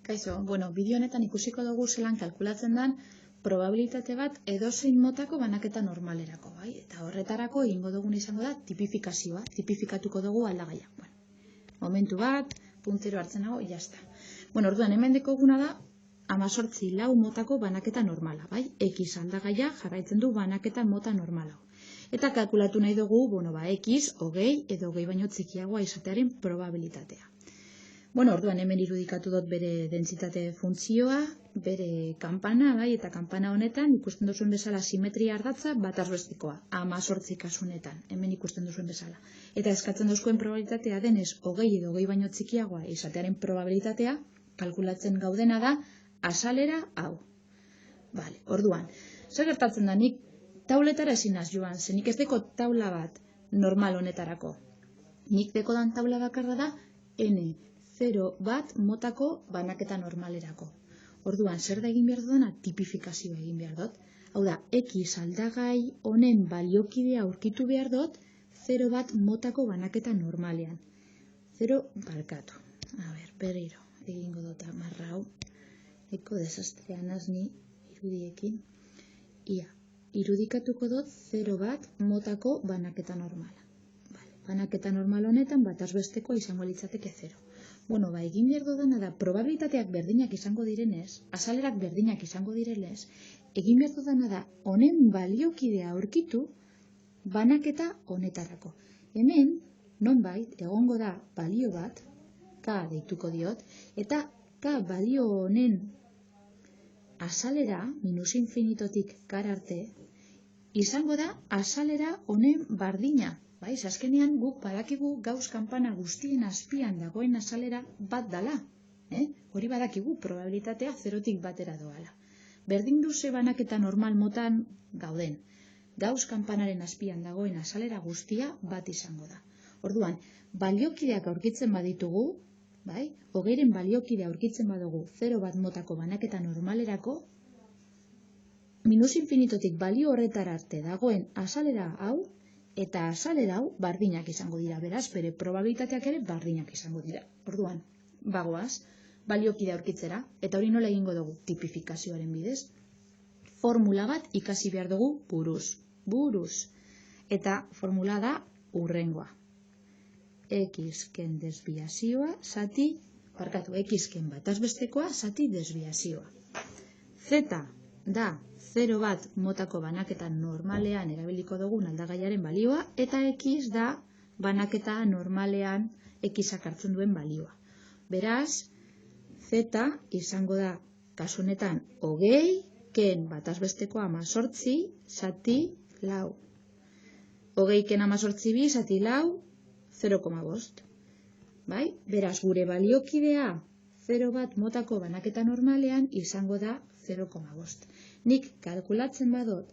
Kaixo, bideo honetan ikusiko dugu zelan kalkulatzen den probabilitate bat edozein motako banaketa normalerako, bai? Eta horretarako egingo dugun izango da tipifikazioa, tipifikatuko dugu aldagaia. Momentu bat, puntero hartzen nago, jazta. Orduan, hemen dekoguna da 18 motako banaketa normala, bai? X aldagaia jarraitzen du banaketa mota normala. Eta kalkulatu nahi dugu, X, 20 edo 20 baino txikiagoa izatearen probabilitatea. Orduan hemen irudikatu dut bere dentsitate funtzioa, bere kanpana, bai, eta kanpana honetan ikusten duzuen bezala simetria ardatza bataz bestekoa, 18 kasunetan, hemen ikusten duzuen bezala. Eta eskatzen duzuen probabilitatea denez 20 edo 20 baino txikiagoa izatearen probabilitatea, kalkulatzen gaudena da azalera hau. Orduan, zer gertatzen da nik tauletara ezin naz joan, zenik ez deko taula bat normal honetarako. Nik dekodan taula bakarra da N0 bat motako banaketa normalerako. Orduan, zer da egin behar dudana? Tipifikazioa egin behar dut. Hau da, X aldagai honen baliokidea aurkitu behar dut 0 bat motako banaketa normalean. 0 balkatu. Berriro, egingo dut amarra hau. Eko desastrean azni irudiekin. Irudikatuko dut 0 bat motako banaketa normala. Banaketa normal honetan bataz bestekoa izango litzateke 0. Egin behar dudana da, probabilitateak berdinak izango direnez, azalerak berdinak izango direnez, egin behar dudana da, honen baliokidea aurkitu banaketa honetarako. Hemen, nonbait, egongo da balio bat, K deituko diot, eta K balio honen azalera, minus infinitotik K arte, izango da azalera honen bardina. Azkenean guk badakigu gauz kanpana guztien azpian dagoen azalera bat dala. Hori badakigu probabilitatea 0tik batera doala. Berdin duze banaketa normal motan gauden. Gauz kanpanaren azpian dagoen azalera guztia bat izango da. Orduan, baliokideak aurkitzen baditugu, 20ren baliokidea aurkitzen badugu 0 bat motako banaketa normalerako, minus infinitotik balio horretara arte dagoen azalera hau, eta azalera hau bardinak izango dira, beraz, bere probabilitateak ere bardinak izango dira. Orduan, bagoaz, baliokide aurkitzera, eta hori nola egingo dugu tipifikazioaren bidez. Formula bat ikasi behar dugu buruz. Eta formula da urrengoa. X-ken desbiazioa, X-ken bataz bestekoa, zati desbiazioa. Z da 0 bat motako banaketa normalean erabiliko dugun aldagaiaren balioa, eta X da banaketa normalean X-ak hartzen duen balioa. Beraz, Z izango da, kasu honetan, 20, ken bataz bestekoa 18, zati lau. 20 ken 18 bi, zati lau, 0,5. Beraz, gure baliokidea 0 bat motako banaketa normalean izango da 0,5. Nik kalkulatzen badot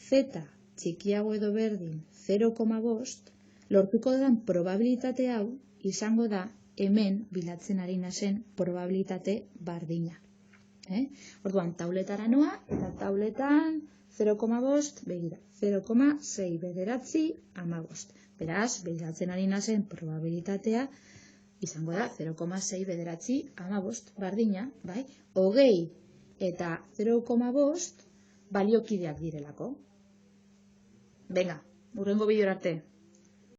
Z txikiago edo berdin 0,5, lortuko den probabilitate hau izango da hemen bilatzen ari nazen probabilitate bardina. Orduan, tauletara noa, eta tauletan 0,5, begira, 0,6 bederatzi 15. Beraz, bilatzen ari nazen probabilitatea izango da 0,6 bederatzi 15 bardina, 20 eta 0,5 baliokideak direlako. Venga, hurrengo bideora arte.